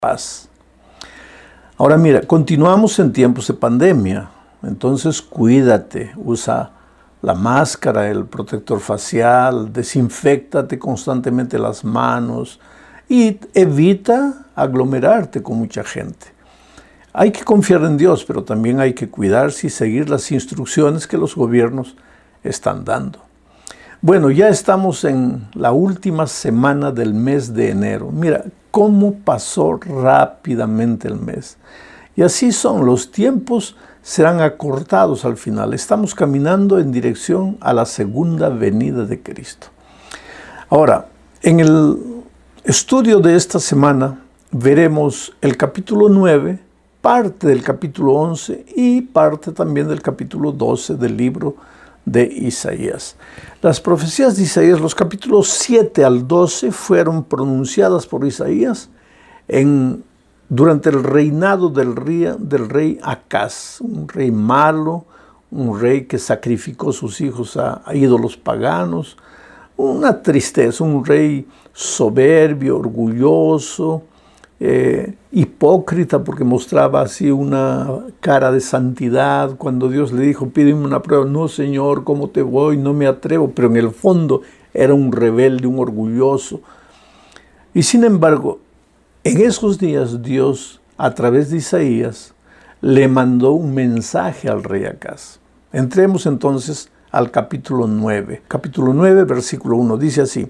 paz. Ahora mira, continuamos en tiempos de pandemia, entonces cuídate, usa la máscara, el protector facial, desinféctate constantemente las manos y evita aglomerarte con mucha gente. Hay que confiar en Dios, pero también hay que cuidarse y seguir las instrucciones que los gobiernos están dando. Bueno, ya estamos en la última semana del mes de enero. Mira cómo pasó rápidamente el mes. Y así son, los tiempos serán acortados al final. Estamos caminando en dirección a la segunda venida de Cristo. Ahora, en el estudio de esta semana veremos el capítulo 9, parte del capítulo 11 y parte también del capítulo 12 del libro de Isaías. Las profecías de Isaías, los capítulos 7 al 12, fueron pronunciadas por Isaías durante el reinado del rey Acaz, un rey malo, un rey que sacrificó sus hijos a ídolos paganos, una tristeza, un rey soberbio, orgulloso, hipócrita, porque mostraba así una cara de santidad. Cuando Dios le dijo, pídeme una prueba, no Señor, ¿cómo te voy? No me atrevo, pero en el fondo era un rebelde, un orgulloso. Y sin embargo, en esos días Dios, a través de Isaías, le mandó un mensaje al rey Acaz. Entremos entonces al capítulo 9. Capítulo 9, versículo 1, dice así: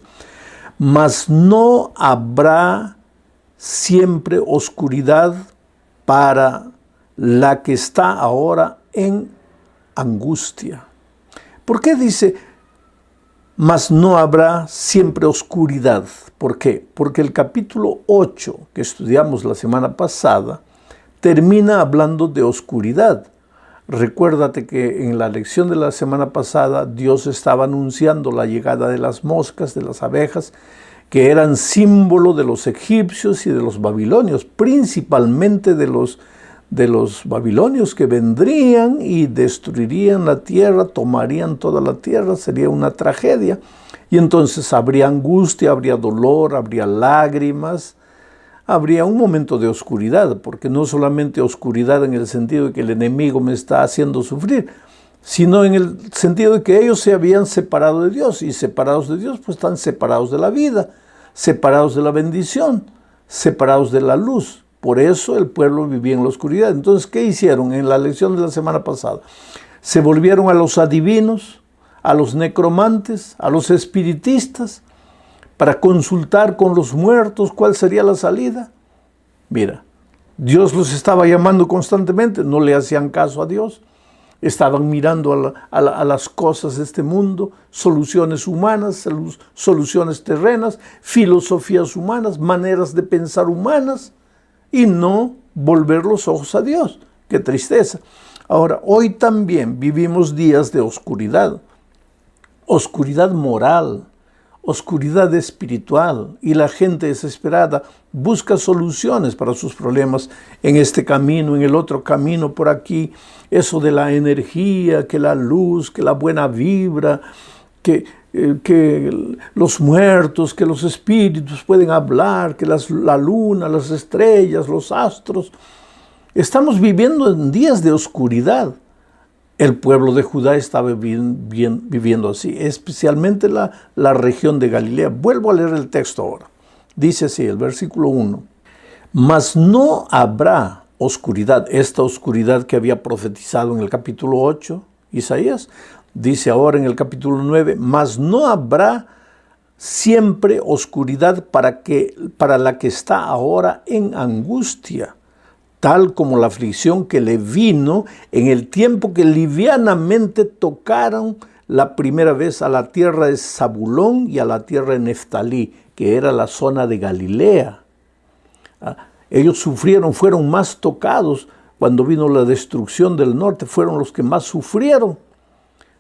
mas no habrá siempre oscuridad para la que está ahora en angustia. ¿Por qué dice, mas no habrá siempre oscuridad? ¿Por qué? Porque el capítulo 8, que estudiamos la semana pasada, termina hablando de oscuridad. Recuérdate que en la lección de la semana pasada, Dios estaba anunciando la llegada de las moscas, de las abejas, que eran símbolo de los egipcios y de los babilonios, principalmente de los babilonios que vendrían y destruirían la tierra, tomarían toda la tierra, sería una tragedia. Y entonces habría angustia, habría dolor, habría lágrimas, habría un momento de oscuridad, porque no solamente oscuridad en el sentido de que el enemigo me está haciendo sufrir, sino en el sentido de que ellos se habían separado de Dios, y separados de Dios, pues están separados de la vida, separados de la bendición, separados de la luz. Por eso el pueblo vivía en la oscuridad. Entonces, ¿qué hicieron en la lección de la semana pasada? Se volvieron a los adivinos, a los necromantes, a los espiritistas, para consultar con los muertos cuál sería la salida. Mira, Dios los estaba llamando constantemente, no le hacían caso a Dios. Estaban mirando a las cosas de este mundo, soluciones humanas, soluciones terrenas, filosofías humanas, maneras de pensar humanas, y no volver los ojos a Dios. ¡Qué tristeza! Ahora, hoy también vivimos días de oscuridad, oscuridad moral, oscuridad espiritual, y la gente desesperada busca soluciones para sus problemas en este camino, en el otro camino, por aquí. Eso de la energía, que la luz, que la buena vibra, que los muertos, que los espíritus pueden hablar, que la luna, las estrellas, los astros. Estamos viviendo en días de oscuridad. El pueblo de Judá estaba viviendo así, especialmente la región de Galilea. Vuelvo a leer el texto ahora. Dice así, el versículo 1. Mas no habrá oscuridad, esta oscuridad que había profetizado en el capítulo 8, Isaías, dice ahora en el capítulo 9, mas no habrá siempre oscuridad para la que está ahora en angustia, tal como la aflicción que le vino en el tiempo que livianamente tocaron la primera vez a la tierra de Zabulón y a la tierra de Neftalí, que era la zona de Galilea. Ellos sufrieron, fueron más tocados cuando vino la destrucción del norte, fueron los que más sufrieron.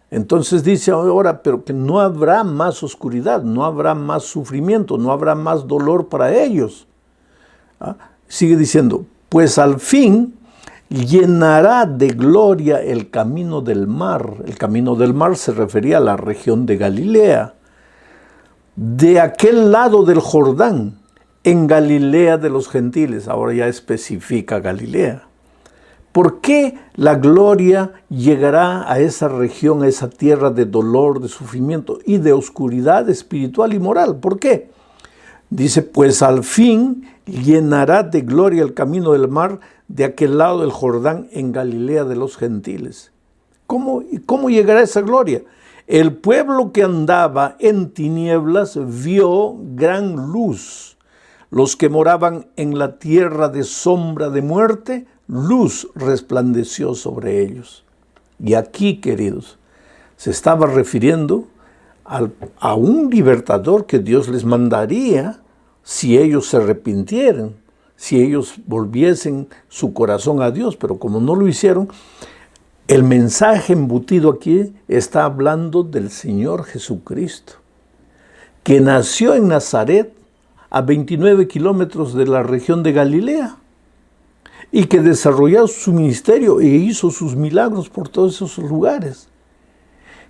Entonces dice ahora, pero que no habrá más oscuridad, no habrá más sufrimiento, no habrá más dolor para ellos. Sigue diciendo, pues al fin llenará de gloria el camino del mar. El camino del mar se refería a la región de Galilea. De aquel lado del Jordán, en Galilea de los gentiles. Ahora ya especifica Galilea. ¿Por qué la gloria llegará a esa región, a esa tierra de dolor, de sufrimiento y de oscuridad espiritual y moral? ¿Por qué? Dice, pues al fin llenará de gloria el camino del mar de aquel lado del Jordán en Galilea de los gentiles. ¿Cómo llegará esa gloria? El pueblo que andaba en tinieblas vio gran luz. Los que moraban en la tierra de sombra de muerte, luz resplandeció sobre ellos. Y aquí, queridos, se estaba refiriendo a un libertador que Dios les mandaría si ellos se arrepintieran, si ellos volviesen su corazón a Dios. Pero como no lo hicieron, el mensaje embutido aquí está hablando del Señor Jesucristo, que nació en Nazaret, a 29 kilómetros de la región de Galilea, y que desarrolló su ministerio e hizo sus milagros por todos esos lugares.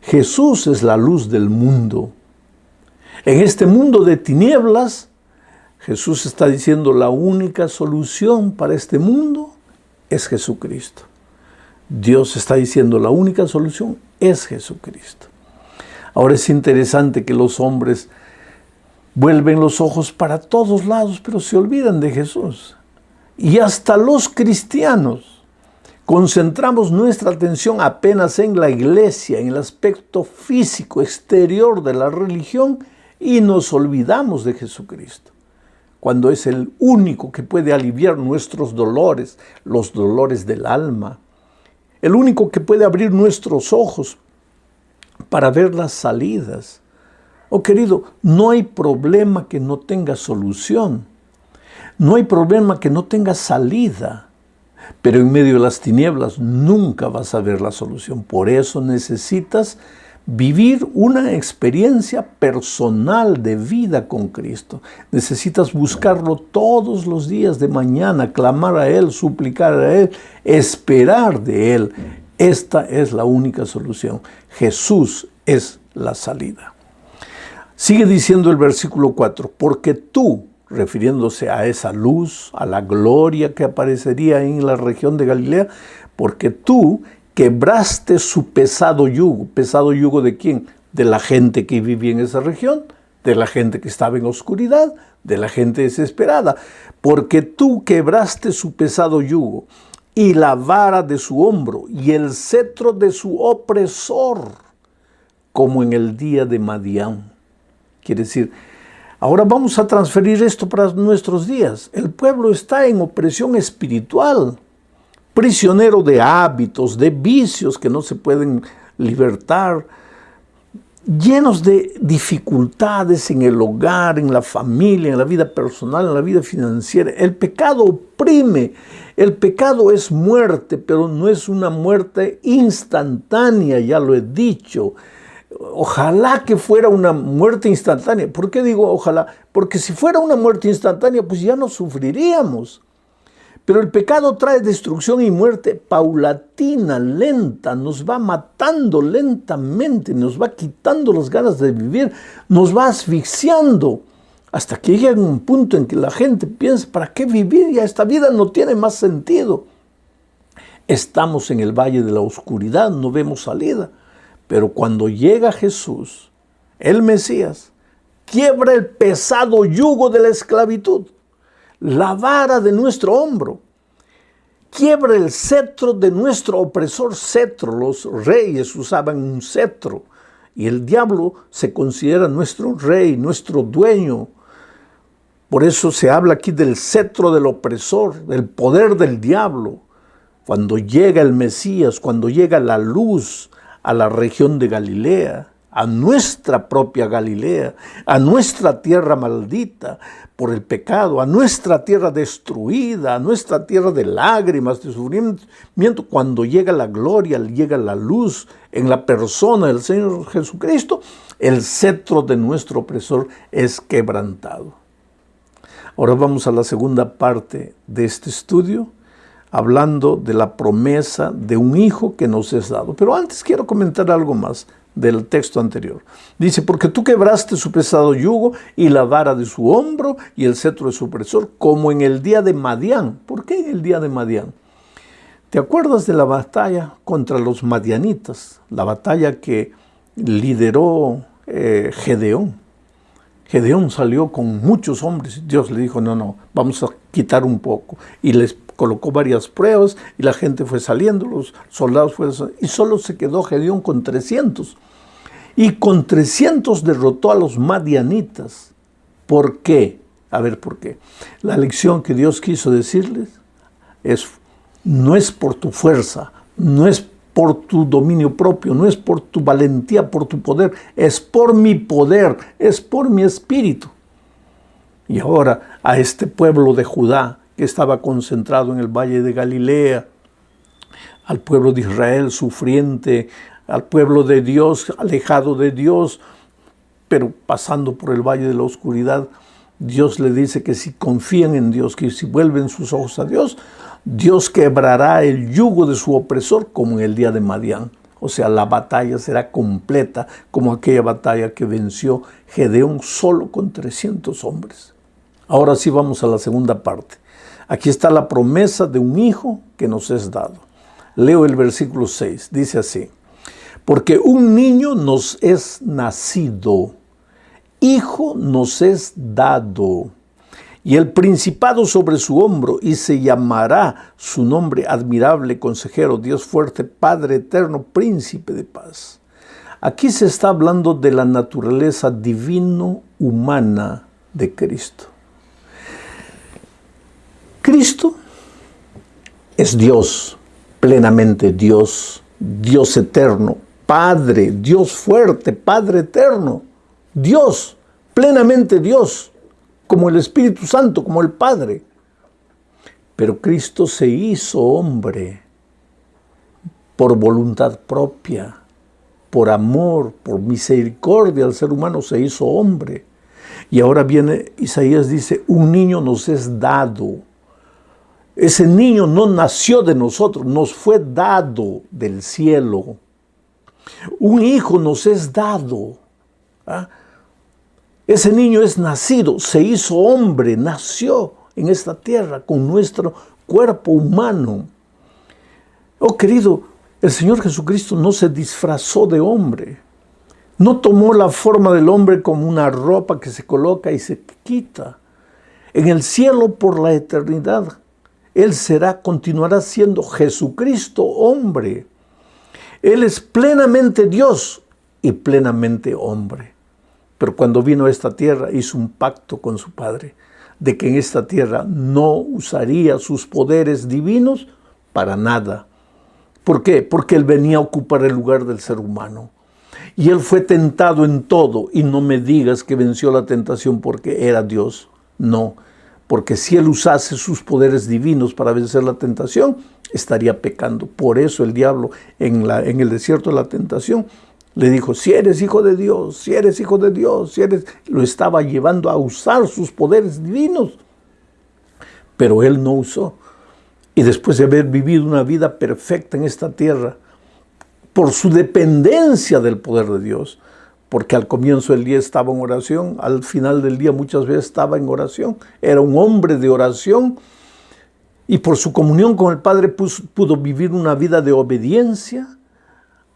Jesús es la luz del mundo. En este mundo de tinieblas, Jesús está diciendo la única solución para este mundo es Jesucristo. Dios está diciendo la única solución es Jesucristo. Ahora es interesante que los hombres vuelven los ojos para todos lados, pero se olvidan de Jesús. Y hasta los cristianos concentramos nuestra atención apenas en la iglesia, en el aspecto físico, exterior de la religión, y nos olvidamos de Jesucristo, cuando es el único que puede aliviar nuestros dolores, los dolores del alma, el único que puede abrir nuestros ojos para ver las salidas. Oh querido, no hay problema que no tenga solución. No hay problema que no tenga salida. Pero en medio de las tinieblas nunca vas a ver la solución. Por eso necesitas vivir una experiencia personal de vida con Cristo. Necesitas buscarlo todos los días de mañana, clamar a Él, suplicar a Él, esperar de Él. Esta es la única solución. Jesús es la salida. Sigue diciendo el versículo 4, porque tú, refiriéndose a esa luz, a la gloria que aparecería en la región de Galilea, porque tú quebraste su pesado yugo. ¿Pesado yugo de quién? De la gente que vivía en esa región, de la gente que estaba en oscuridad, de la gente desesperada. Porque tú quebraste su pesado yugo y la vara de su hombro y el cetro de su opresor, como en el día de Madián. Quiere decir, ahora vamos a transferir esto para nuestros días. El pueblo está en opresión espiritual, prisionero de hábitos, de vicios que no se pueden libertar, llenos de dificultades en el hogar, en la familia, en la vida personal, en la vida financiera. El pecado oprime, el pecado es muerte, pero no es una muerte instantánea, ya lo he dicho. Ojalá que fuera una muerte instantánea. ¿Por qué digo ojalá? Porque si fuera una muerte instantánea, pues ya no sufriríamos. Pero el pecado trae destrucción y muerte paulatina, lenta, nos va matando lentamente, nos va quitando las ganas de vivir, nos va asfixiando, hasta que llega un punto en que la gente piensa, ¿para qué vivir? Ya esta vida no tiene más sentido. Estamos en el valle de la oscuridad, no vemos salida. Pero cuando llega Jesús, el Mesías, quiebra el pesado yugo de la esclavitud, la vara de nuestro hombro, quiebra el cetro de nuestro opresor. Cetro, los reyes usaban un cetro y el diablo se considera nuestro rey, nuestro dueño. Por eso se habla aquí del cetro del opresor, del poder del diablo. Cuando llega el Mesías, cuando llega la luz a la región de Galilea, a nuestra propia Galilea, a nuestra tierra maldita por el pecado, a nuestra tierra destruida, a nuestra tierra de lágrimas, de sufrimiento, cuando llega la gloria, llega la luz en la persona del Señor Jesucristo, el cetro de nuestro opresor es quebrantado. Ahora vamos a la segunda parte de este estudio, hablando de la promesa de un hijo que nos es dado. Pero antes quiero comentar algo más. del texto anterior. Dice, porque tú quebraste su pesado yugo y la vara de su hombro y el cetro de su opresor, como en el día de Madián. ¿Por qué en el día de Madián? ¿Te acuerdas de la batalla contra los madianitas? La batalla que lideró Gedeón. Gedeón salió con muchos hombres. Dios le dijo, no, vamos a quitar un poco. Y les colocó varias pruebas y la gente fue saliendo, los soldados fueron saliendo, y solo se quedó Gedeón con 300. Y con 300 derrotó a los madianitas. ¿Por qué? A ver, ¿por qué? La lección que Dios quiso decirles no es por tu fuerza, no es por tu dominio propio, no es por tu valentía, por tu poder, es por mi poder, es por mi espíritu. Y ahora a este pueblo de Judá que estaba concentrado en el valle de Galilea, al pueblo de Israel sufriente, al pueblo de Dios alejado de Dios, pero pasando por el valle de la oscuridad, Dios le dice que si confían en Dios, que si vuelven sus ojos a Dios, Dios quebrará el yugo de su opresor como en el día de Madián. O sea, la batalla será completa como aquella batalla que venció Gedeón solo con 300 hombres. Ahora sí vamos a la segunda parte. Aquí está la promesa de un hijo que nos es dado. Leo el versículo 6, dice así. Porque un niño nos es nacido, hijo nos es dado, y el principado sobre su hombro, y se llamará su nombre admirable, consejero, Dios fuerte, Padre eterno, príncipe de paz. Aquí se está hablando de la naturaleza divino-humana de Cristo. Cristo es Dios, plenamente Dios, Dios eterno, Padre, Dios fuerte, Padre eterno, Dios, plenamente Dios, como el Espíritu Santo, como el Padre. Pero Cristo se hizo hombre por voluntad propia, por amor, por misericordia al ser humano se hizo hombre. Y ahora viene Isaías, dice, un niño nos es dado. Ese niño no nació de nosotros, nos fue dado del cielo. Un hijo nos es dado. ¿Ah? Ese niño es nacido, se hizo hombre, nació en esta tierra con nuestro cuerpo humano. Oh querido, el Señor Jesucristo no se disfrazó de hombre. No tomó la forma del hombre como una ropa que se coloca y se quita. En el cielo por la eternidad, Él continuará siendo Jesucristo hombre. Él es plenamente Dios y plenamente hombre. Pero cuando vino a esta tierra hizo un pacto con su Padre de que en esta tierra no usaría sus poderes divinos para nada. ¿Por qué? Porque Él venía a ocupar el lugar del ser humano. Y Él fue tentado en todo. Y no me digas que venció la tentación porque era Dios. No, porque si Él usase sus poderes divinos para vencer la tentación, estaría pecando. Por eso el diablo en el desierto de la tentación le dijo, si eres hijo de Dios, si eres hijo de Dios, lo estaba llevando a usar sus poderes divinos. Pero Él no usó. Y después de haber vivido una vida perfecta en esta tierra, por su dependencia del poder de Dios, porque al comienzo del día estaba en oración, al final del día muchas veces estaba en oración, era un hombre de oración, y por su comunión con el Padre pudo vivir una vida de obediencia.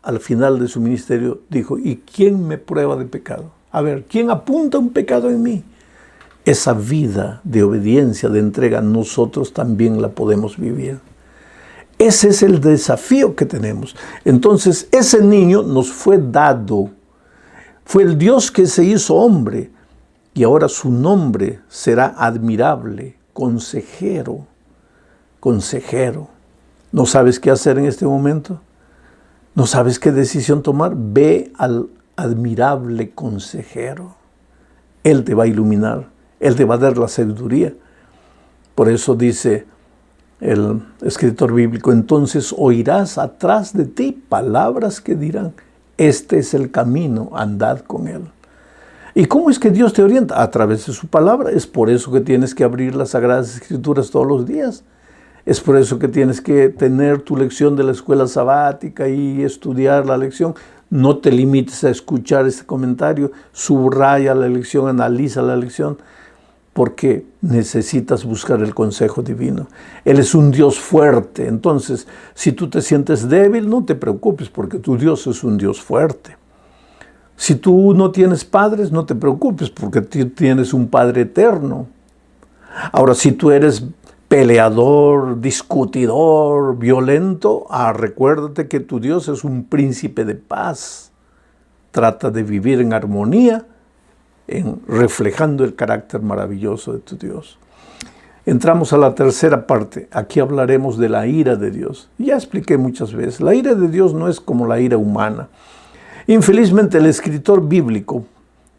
Al final de su ministerio dijo, ¿y quién me prueba de pecado? A ver, ¿quién apunta un pecado en mí? Esa vida de obediencia, de entrega, nosotros también la podemos vivir. Ese es el desafío que tenemos. Entonces, ese niño nos fue dado. Fue el Dios que se hizo hombre. Y ahora su nombre será admirable, consejero. Consejero. ¿No sabes qué hacer en este momento? ¿No sabes qué decisión tomar? Ve al admirable consejero. Él te va a iluminar. Él te va a dar la sabiduría. Por eso dice el escritor bíblico, entonces oirás atrás de ti palabras que dirán, este es el camino, andad con él. ¿Y cómo es que Dios te orienta? A través de su palabra. Es por eso que tienes que abrir las Sagradas Escrituras todos los días. Es por eso que tienes que tener tu lección de la escuela sabática y estudiar la lección. No te limites a escuchar este comentario, subraya la lección, analiza la lección, porque necesitas buscar el consejo divino. Él es un Dios fuerte, entonces si tú te sientes débil, no te preocupes, porque tu Dios es un Dios fuerte. Si tú no tienes padres, no te preocupes, porque tú tienes un Padre eterno. Ahora, si tú eres peleador, discutidor, violento, recuérdate que tu Dios es un príncipe de paz. Trata de vivir en armonía, reflejando el carácter maravilloso de tu Dios. Entramos a la tercera parte. Aquí hablaremos de la ira de Dios. Ya expliqué muchas veces, la ira de Dios no es como la ira humana. Infelizmente, el escritor bíblico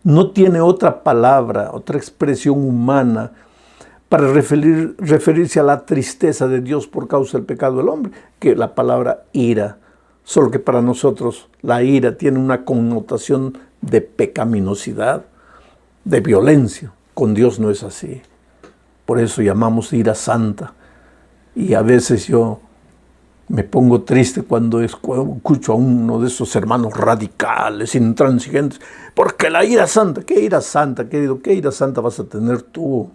no tiene otra palabra, otra expresión humana para referirse a la tristeza de Dios por causa del pecado del hombre, que la palabra ira. Solo que para nosotros la ira tiene una connotación de pecaminosidad, de violencia. Con Dios no es así. Por eso llamamos ira santa. Y a veces yo me pongo triste cuando escucho a uno de esos hermanos radicales, intransigentes, porque la ira santa, ¿qué ira santa, querido? ¿Qué ira santa vas a tener tú?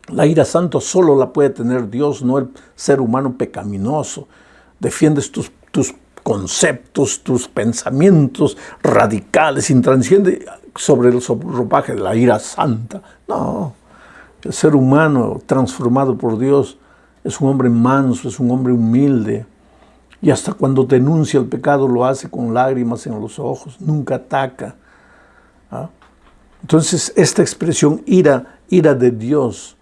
La ira santa solo la puede tener Dios, no el ser humano pecaminoso. Defiendes tus conceptos, tus pensamientos radicales, intransigentes, sobre el ropaje de la ira santa. No, el ser humano transformado por Dios es un hombre manso, es un hombre humilde. Y hasta cuando denuncia el pecado lo hace con lágrimas en los ojos, nunca ataca. Entonces, esta expresión ira de Dios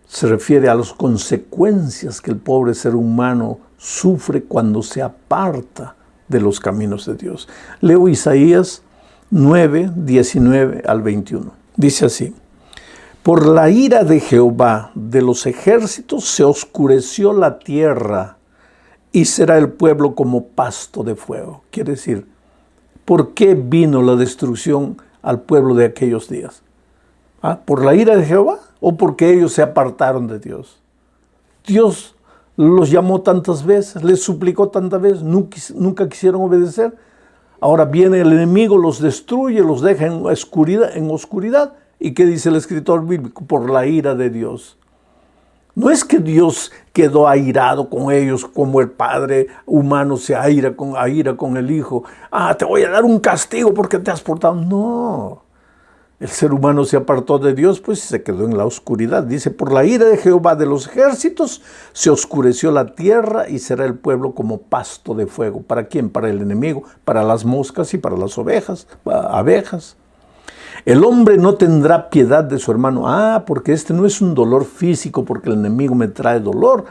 se refiere a las consecuencias que el pobre ser humano sufre cuando se aparta de los caminos de Dios. Leo Isaías 9, 19 al 21. Dice así: por la ira de Jehová de los ejércitos se oscureció la tierra y será el pueblo como pasto de fuego. Quiere decir, ¿por qué vino la destrucción al pueblo de aquellos días? ¿Por la ira de Jehová o porque ellos se apartaron de Dios? Dios los llamó tantas veces, les suplicó tantas veces, nunca quisieron obedecer. Ahora viene el enemigo, los destruye, los deja en oscuridad. ¿Y qué dice el escritor bíblico? Por la ira de Dios. No es que Dios quedó airado con ellos como el padre humano se aira con el hijo. Te voy a dar un castigo porque te has portado. No. El ser humano se apartó de Dios, pues se quedó en la oscuridad. Dice, por la ira de Jehová de los ejércitos se oscureció la tierra y será el pueblo como pasto de fuego. ¿Para quién? Para el enemigo, para las moscas y para las abejas. El hombre no tendrá piedad de su hermano. Porque este no es un dolor físico, porque el enemigo me trae dolor.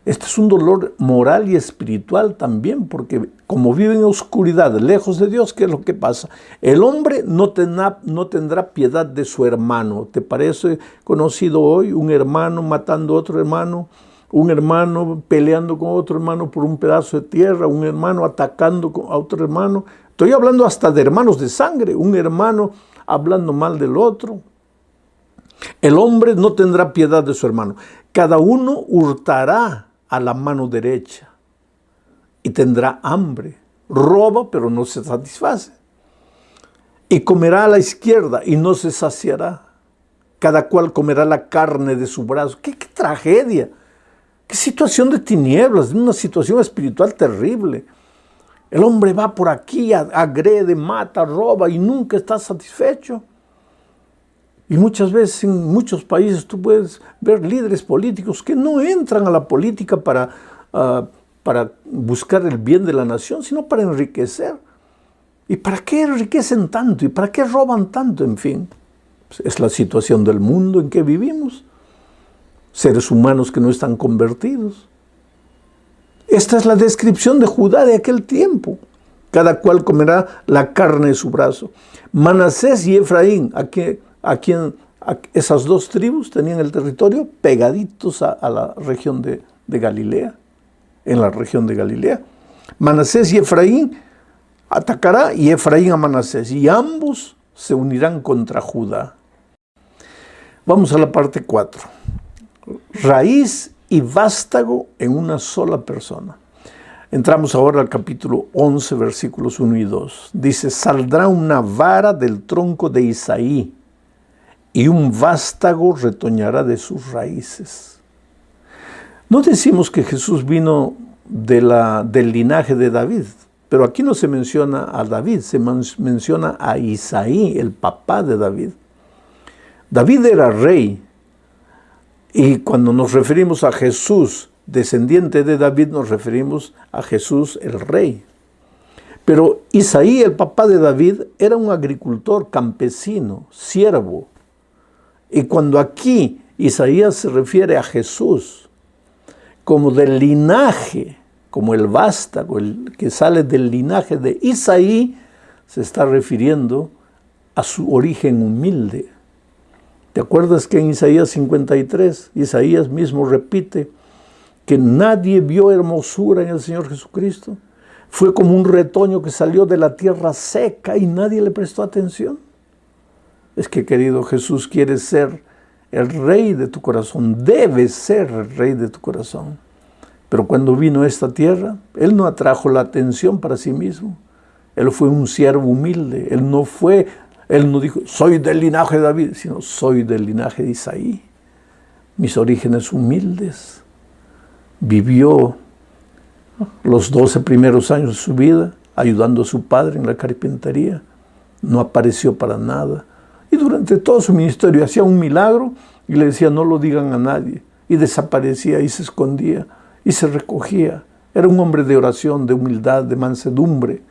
Este es un dolor moral y espiritual también, porque como vive en oscuridad, lejos de Dios, ¿qué es lo que pasa? El hombre no tendrá piedad de su hermano. ¿Te parece conocido hoy un hermano matando a otro hermano? Un hermano peleando con otro hermano por un pedazo de tierra, un hermano atacando a otro hermano. Estoy hablando hasta de hermanos de sangre, un hermano hablando mal del otro. El hombre no tendrá piedad de su hermano. Cada uno hurtará a la mano derecha y tendrá hambre. Roba, pero no se satisface. Y comerá a la izquierda y no se saciará. Cada cual comerá la carne de su brazo. ¡Qué tragedia! ¡Qué situación de tinieblas! Una situación espiritual terrible. El hombre va por aquí, agrede, mata, roba y nunca está satisfecho. Y muchas veces en muchos países tú puedes ver líderes políticos que no entran a la política para buscar el bien de la nación, sino para enriquecer. ¿Y para qué enriquecen tanto? ¿Y para qué roban tanto? En fin, es la situación del mundo en que vivimos. Seres humanos que no están convertidos. Esta es la descripción de Judá de aquel tiempo. Cada cual comerá la carne de su brazo. Manasés y Efraín, esas dos tribus tenían el territorio pegaditos a la región de Galilea, en la región de Galilea. Manasés y Efraín atacará y Efraín a Manasés, y ambos se unirán contra Judá. Vamos a la parte 4. Raíz y vástago en una sola persona. Entramos ahora al capítulo 11, versículos 1 y 2. Dice, saldrá una vara del tronco de Isaí, y un vástago retoñará de sus raíces. No decimos que Jesús vino del linaje de David, pero aquí no se menciona a David, se menciona a Isaí, el papá de David. David era rey, y cuando nos referimos a Jesús, descendiente de David, nos referimos a Jesús el rey. Pero Isaí, el papá de David, era un agricultor, campesino, siervo. Y cuando aquí Isaías se refiere a Jesús como del linaje, como el vástago, el que sale del linaje de Isaí, se está refiriendo a su origen humilde. ¿Te acuerdas que en Isaías 53, Isaías mismo repite que nadie vio hermosura en el Señor Jesucristo? Fue como un retoño que salió de la tierra seca y nadie le prestó atención. Es que, querido, Jesús quiere ser el rey de tu corazón, debe ser el rey de tu corazón. Pero cuando vino a esta tierra, Él no atrajo la atención para sí mismo. Él fue un siervo humilde. Él no dijo, soy del linaje de David, sino soy del linaje de Isaí. Mis orígenes humildes. Vivió los 12 primeros años de su vida ayudando a su padre en la carpintería. No apareció para nada. Y durante todo su ministerio hacía un milagro y le decía, no lo digan a nadie. Y desaparecía y se escondía y se recogía. Era un hombre de oración, de humildad, de mansedumbre.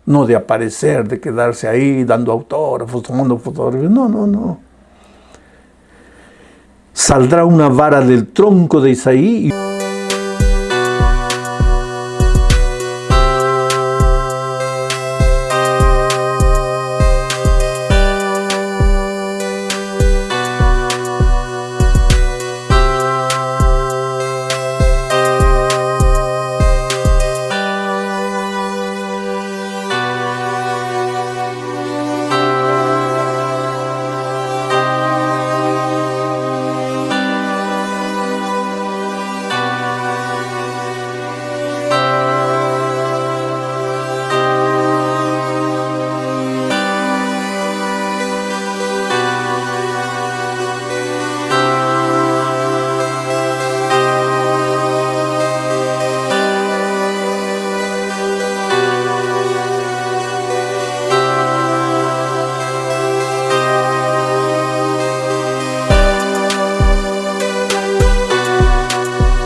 No de aparecer, de quedarse ahí dando autógrafos, tomando fotografías. No. Saldrá una vara del tronco de Isaí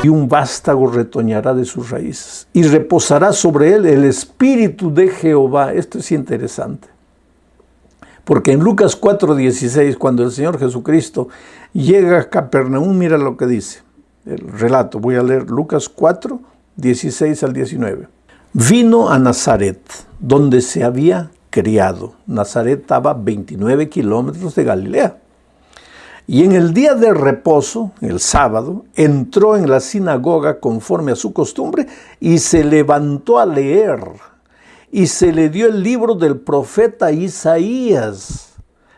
y un vástago retoñará de sus raíces, y reposará sobre él el espíritu de Jehová. Esto es interesante, porque en Lucas 4:16, cuando el Señor Jesucristo llega a Capernaum, mira lo que dice el relato. Voy a leer Lucas 4:16 al 19. Vino a Nazaret, donde se había criado. Nazaret estaba a 29 kilómetros de Galilea. Y en el día de reposo, el sábado, entró en la sinagoga conforme a su costumbre y se levantó a leer. Y se le dio el libro del profeta Isaías.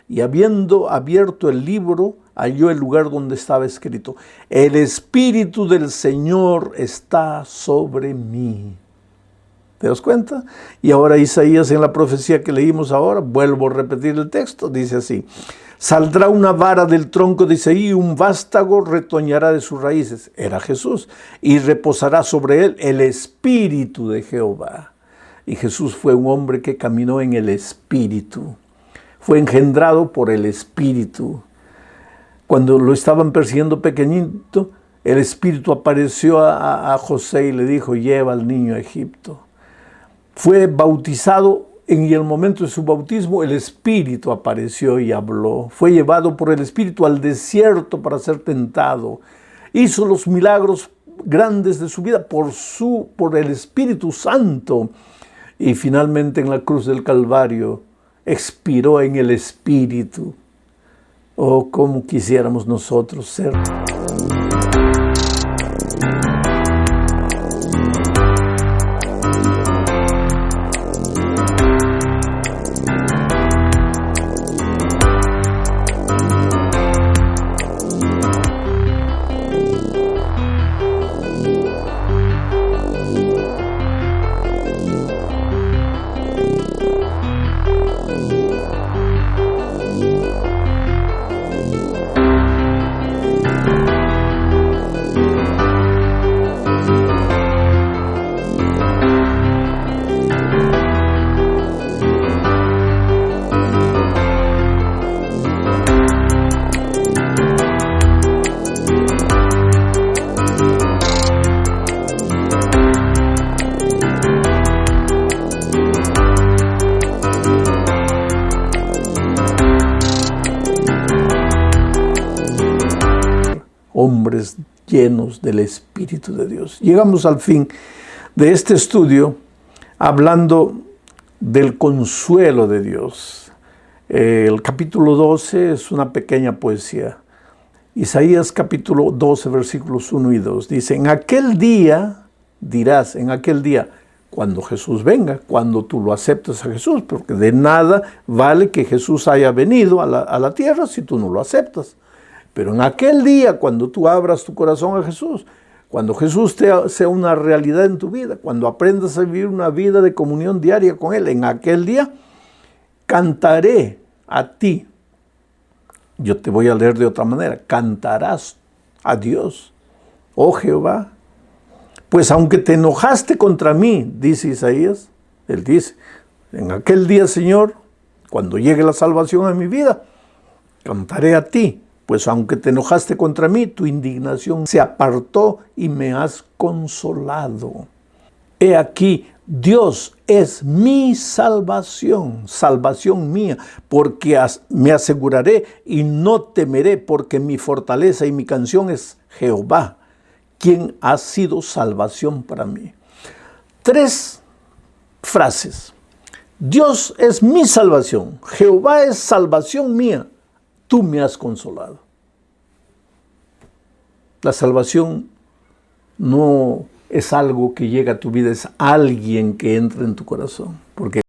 Y habiendo abierto el libro, halló el lugar donde estaba escrito: el Espíritu del Señor está sobre mí. ¿Te das cuenta? Y ahora Isaías, en la profecía que leímos ahora, vuelvo a repetir el texto, dice así: saldrá una vara del tronco de Isaí y un vástago retoñará de sus raíces. Era Jesús. Y reposará sobre él el Espíritu de Jehová. Y Jesús fue un hombre que caminó en el Espíritu. Fue engendrado por el Espíritu. Cuando lo estaban persiguiendo pequeñito, el Espíritu apareció a José y le dijo: lleva al niño a Egipto. Fue bautizado. En el momento de su bautismo, el Espíritu apareció y habló. Fue llevado por el Espíritu al desierto para ser tentado. Hizo los milagros grandes de su vida por el Espíritu Santo. Y finalmente en la cruz del Calvario expiró en el Espíritu. Oh, cómo quisiéramos nosotros ser. llenos del Espíritu de Dios. Llegamos al fin de este estudio hablando del consuelo de Dios. El capítulo 12 es una pequeña poesía. Isaías capítulo 12, versículos 1 y 2 dice: en aquel día dirás, en aquel día, cuando Jesús venga, cuando tú lo aceptes a Jesús, porque de nada vale que Jesús haya venido a la tierra si tú no lo aceptas. Pero en aquel día, cuando tú abras tu corazón a Jesús, cuando Jesús sea una realidad en tu vida, cuando aprendas a vivir una vida de comunión diaria con Él, en aquel día cantaré a ti. Yo te voy a leer de otra manera: cantarás a Dios, oh Jehová. Pues aunque te enojaste contra mí, dice Isaías, él dice, en aquel día, Señor, cuando llegue la salvación a mi vida, cantaré a ti. Pues aunque te enojaste contra mí, tu indignación se apartó y me has consolado. He aquí, Dios es mi salvación, salvación mía, porque me aseguraré y no temeré, porque mi fortaleza y mi canción es Jehová, quien ha sido salvación para mí. 3 frases. Dios es mi salvación, Jehová es salvación mía, tú me has consolado. La salvación no es algo que llega a tu vida, es alguien que entra en tu corazón, porque